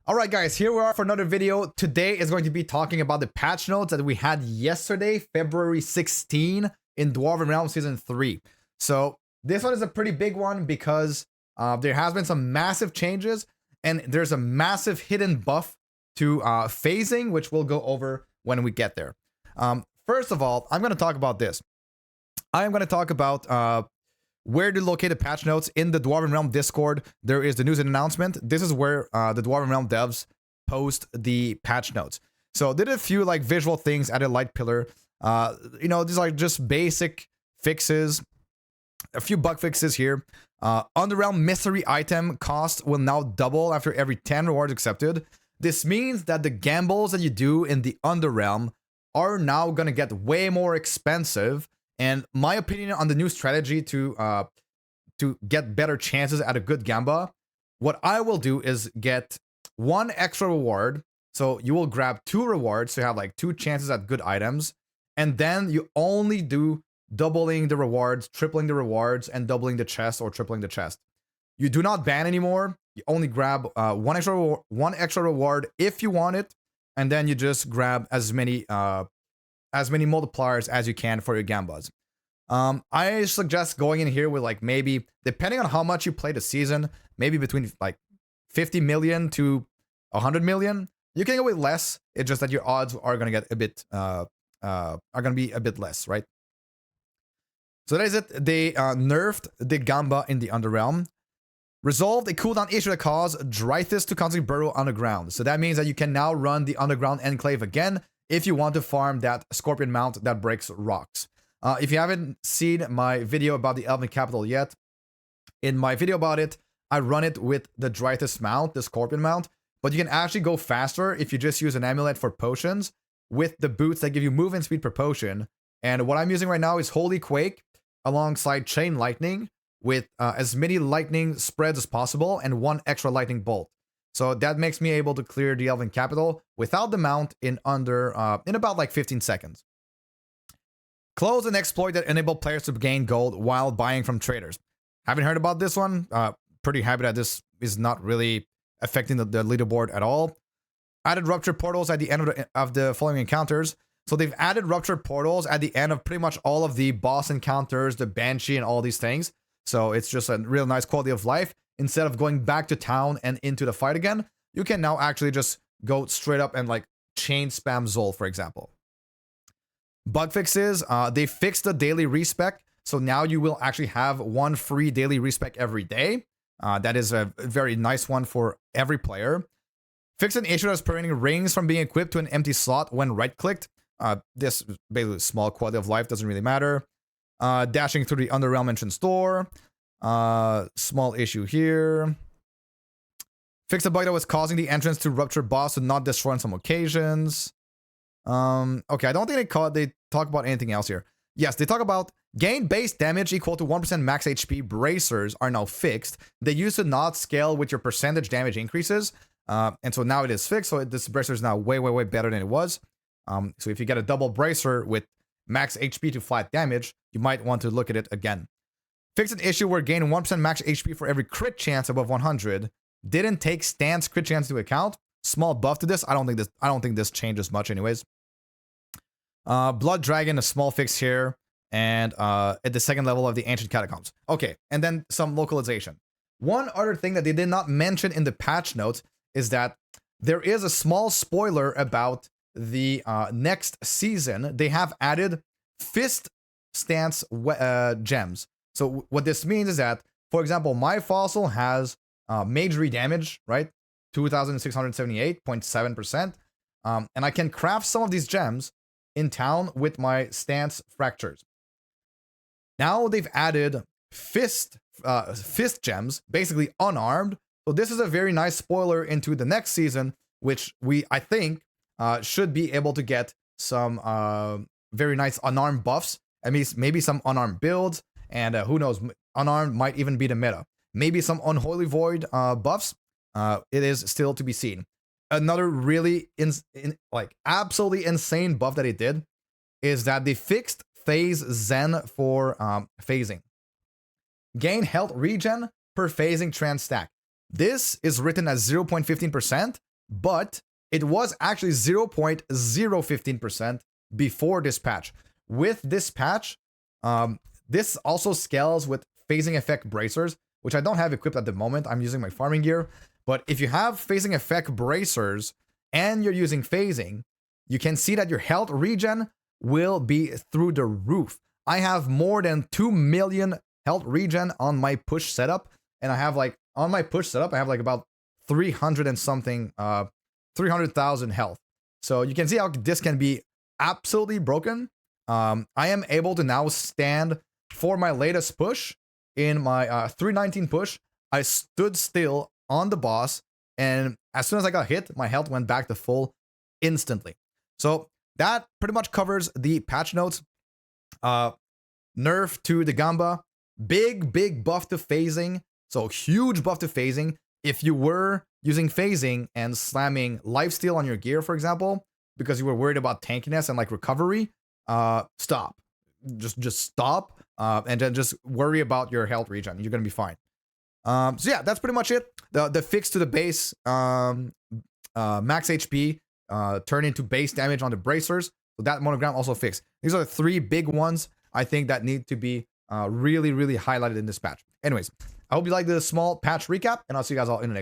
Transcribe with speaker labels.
Speaker 1: Alright guys, here we are for another video. Today is going to be talking about the patch notes that we had yesterday, February 16 in Dwarven Realm Season 3. So this one is a pretty big one because there has been some massive changes and there's a massive hidden buff to phasing, which we'll go over when we get there. First of all, I'm going to talk about this. I am going to talk about where to locate the patch notes in the Dwarven Realm Discord. There is the news and announcement. This is where the Dwarven Realm devs post the patch notes. So did a few like visual things, added light pillar. These are just basic fixes. A few bug fixes here. Underrealm mystery item cost will now double after every 10 rewards accepted. This means that the gambles that you do in the Underrealm are now gonna get way more expensive. And my opinion on the new strategy to get better chances at a good gamba, what I will do is get one extra reward. So you will grab 2 rewards to have like 2 chances at good items. And then you only do doubling the rewards, tripling the rewards, and doubling the chest or tripling the chest. You do not ban anymore. You only grab one extra reward if you want it. And then you just grab as many multipliers as you can for your gambas. I suggest going in here with like maybe, depending on how much you play the season, maybe between like 50 million to 100 million. You can go with less. It's just that your odds are gonna get a bit be a bit less, right? So that is it. They nerfed the gamba in the Underrealm. Resolved a cooldown issue that caused Drythis to constantly burrow underground. So that means that you can now run the underground enclave again if you want to farm that scorpion mount that breaks rocks. If you haven't seen my video about the Elven Capital yet, in my video about it, I run it with the Drythis mount, the scorpion mount, but you can actually go faster if you just use an amulet for potions with the boots that give you movement speed per potion. And what I'm using right now is Holy Quake alongside Chain Lightning with as many lightning spreads as possible and 1 extra lightning bolt. So that makes me able to clear the Elven Capital without the mount in about like 15 seconds. Close an exploit that enable players to gain gold while buying from traders. Haven't heard about this one. Pretty happy that this is not really affecting the leaderboard at all. Added rupture portals at the end of the following encounters. So they've added rupture portals at the end of pretty much all of the boss encounters, the Banshee and all these things. So it's just a real nice quality of life. Instead of going back to town and into the fight again, you can now actually just go straight up and like chain spam Zol, for example. Bug fixes, they fixed the daily respec. So now you will actually have 1 free daily respec every day. That is a very nice one for every player. Fixed an issue that's preventing rings from being equipped to an empty slot when right-clicked. This basically small quality of life, doesn't really matter. Dashing through the Underrealm entrance door. Small issue here. Fix a bug that was causing the entrance to rupture boss to not destroy on some occasions. Okay, I don't think they talk about anything else here. Yes, they talk about gain base damage equal to 1% max HP bracers are now fixed. They used to not scale with your percentage damage increases. And so now it is fixed. So this bracer is now way, way, way better than it was. So if you get a double bracer with max HP to flat damage, you might want to look at it again. Fix an issue where gain 1% max HP for every crit chance above 100. Didn't take stance crit chance into account. Small buff to this. I don't think this changes much anyways. Blood Dragon, a small fix here. And at the 2nd level of the Ancient Catacombs. Okay, and then some localization. One other thing that they did not mention in the patch notes is that there is a small spoiler about the next season. They have added fist stance gems. So what this means is that, for example, my fossil has magery damage, right? 2,678.7%. And I can craft some of these gems in town with my stance fractures. Now they've added fist gems, basically unarmed. So this is a very nice spoiler into the next season, which I think should be able to get some very nice unarmed buffs. I mean, maybe some unarmed builds, and who knows, unarmed might even be the meta. Maybe some unholy void buffs. It is still to be seen. Another really absolutely insane buff that it did is that they fixed phase Zen for phasing. Gain health regen per phasing trans stack. This is written as 0.15%, but it was actually 0.015% before this patch. With this patch, this also scales with phasing effect bracers, which I don't have equipped at the moment. I'm using my farming gear. But if you have phasing effect bracers and you're using phasing, you can see that your health regen will be through the roof. I have more than 2 million health regen on my push setup. And I have like, on my push setup, I have like about 300 and something, 300,000 health. So you can see how this can be absolutely broken. I am able to now stand for my latest push. In my 319 push, I stood still on the boss, and as soon as I got hit, my health went back to full instantly. So that pretty much covers the patch notes. Nerf to the Gamba, big buff to phasing, so huge buff to phasing. If you were using phasing and slamming lifesteal on your gear, for example, because you were worried about tankiness and like recovery, stop. Just stop, and then just worry about your health regen. You're gonna be fine. So yeah, that's pretty much it. The fix to the base, max HP, turn into base damage on the bracers. So that monogram also fixed. These are the 3 big ones I think that need to be really highlighted in this patch. Anyways, I hope you liked the small patch recap, and I'll see you guys all in the next